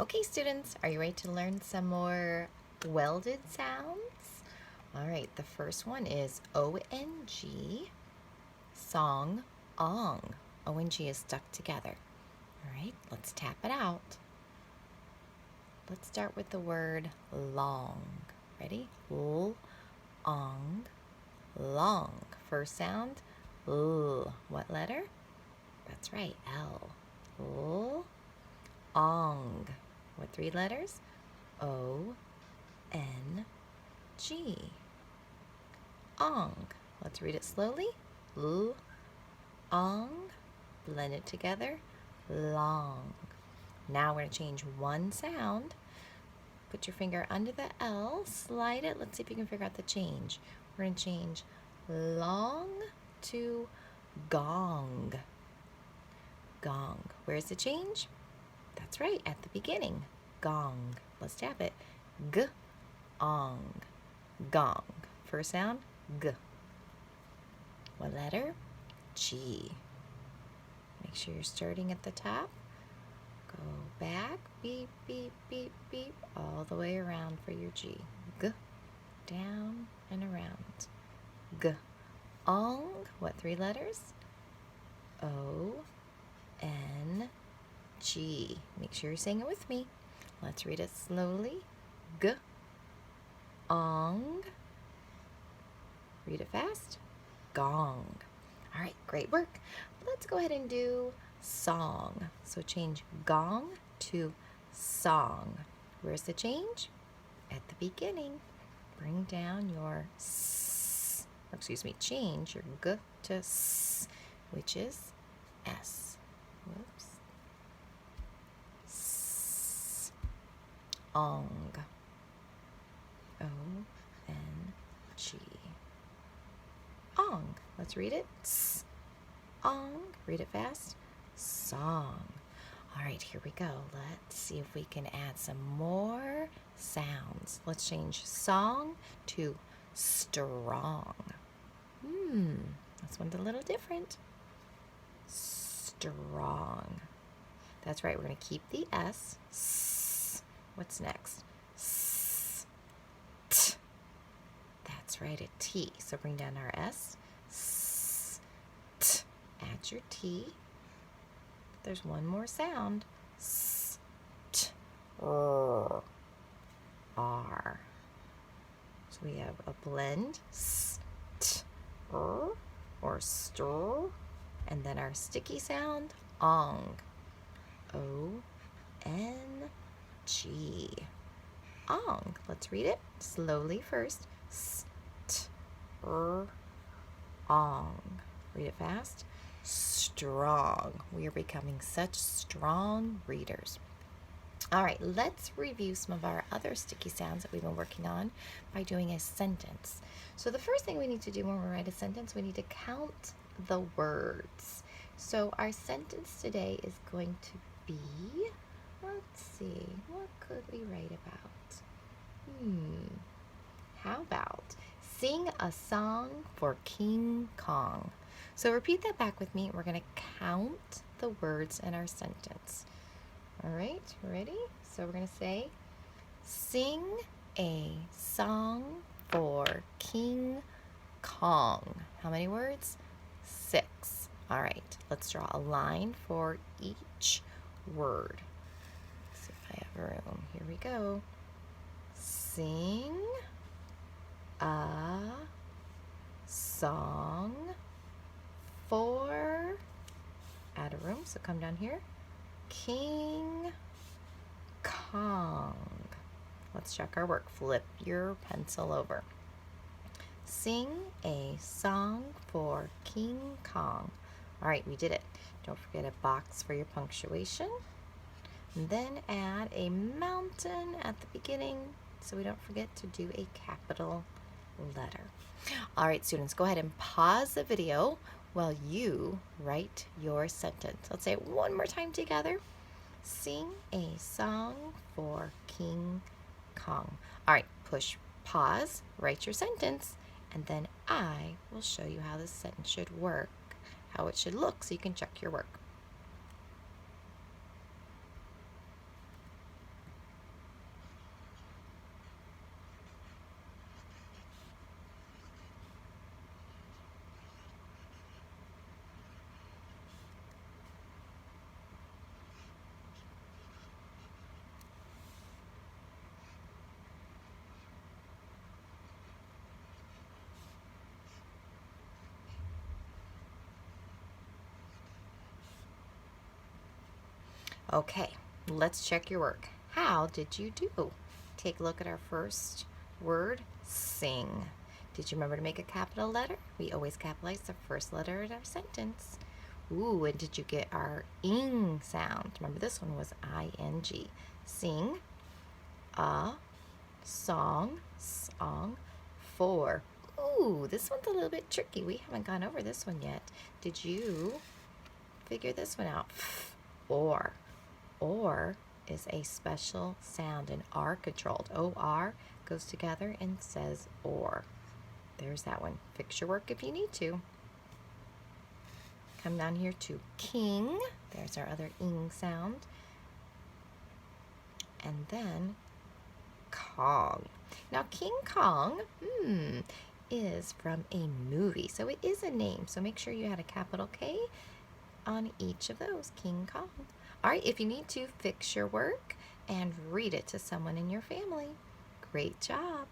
Okay, students, are you ready to learn some more welded sounds? All right, the first one is O-N-G, song, ong. O-N-G is stuck together. All right, let's tap it out. Let's start with the word long. Ready? L, ong, long. First sound, L. What letter? That's right, L. L, ong. What three letters? O, N, G. Ong. Let's read it slowly. L, ong. Blend it together. Long. Now we're going to change one sound. Put your finger under the L, slide it. Let's see if you can figure out the change. We're going to change long to gong. Gong. Where's the change? That's right, at the beginning. Gong. Let's tap it. G, ong. Gong. First sound, G. What letter? G. Make sure you're starting at the top. Go back, beep, beep, beep, beep, all the way around for your G. G, down and around. G, ong. What three letters? O, N, G. Make sure you're saying it with me. Let's read it slowly. G, ong. Read it fast. Gong. All right, great work. Let's go ahead and do song. So change gong to song. Where's the change? At the beginning. Bring down your s, or excuse me, change your g to s, which is S. Whoops. S. Ong. O-N-G. Ong. Let's read it. S. Ong. Read it fast. Song. All right, here we go. Let's see if we can add some more sounds. Let's change song to strong. This one's a little different. Strong. That's right, we're going to keep the S. S. What's next? S. T. That's right, a T. So bring down our S. S. T. Add your T. There's one more sound. S. T. R. R. So we have a blend. S. T. R. Or stir. And then our sticky sound. Ong. O-N-G. Ong. Let's read it slowly first. Ong. Read it fast. Strong. We are becoming such strong readers. All right, let's review some of our other sticky sounds that we've been working on by doing a sentence. So the first thing we need to do when we write a sentence, we need to count the words. So our sentence today is going to be, let's see, what could we write about? How about sing a song for King Kong? So repeat that back with me. We're going to count the words in our sentence. All right, ready? So we're going to say, sing a song for King Kong. How many words? 6. All right, let's draw a line for each word. Let's see if I have room. Here we go. Sing a song for, add a room, so come down here, King Kong. Let's check our work. Flip your pencil over. Sing a song for King Kong. All right, we did it. Don't forget a box for your punctuation. And then add a mountain at the beginning so we don't forget to do a capital letter. All right, students, go ahead and pause the video while you write your sentence. Let's say it one more time together. Sing a song for King Kong. All right, push pause, write your sentence, and then I will show you how this sentence should work, how it should look, so you can check your work. Okay, let's check your work. How did you do? Take a look at our first word, sing. Did you remember to make a capital letter? We always capitalize the first letter in our sentence. Ooh, and did you get our ing sound? Remember this one was ing. Sing, a, song, for. Ooh, this one's a little bit tricky. We haven't gone over this one yet. Did you figure this one out? Or. Or is a special sound and R controlled. OR goes together and says or. There's that one. Fix your work if you need to. Come down here to king. There's our other ing sound. And then Kong. Now King Kong is from a movie. So it is a name. So make sure you had a capital K on each of those. King Kong. All right, if you need to, fix your work and read it to someone in your family. Great job.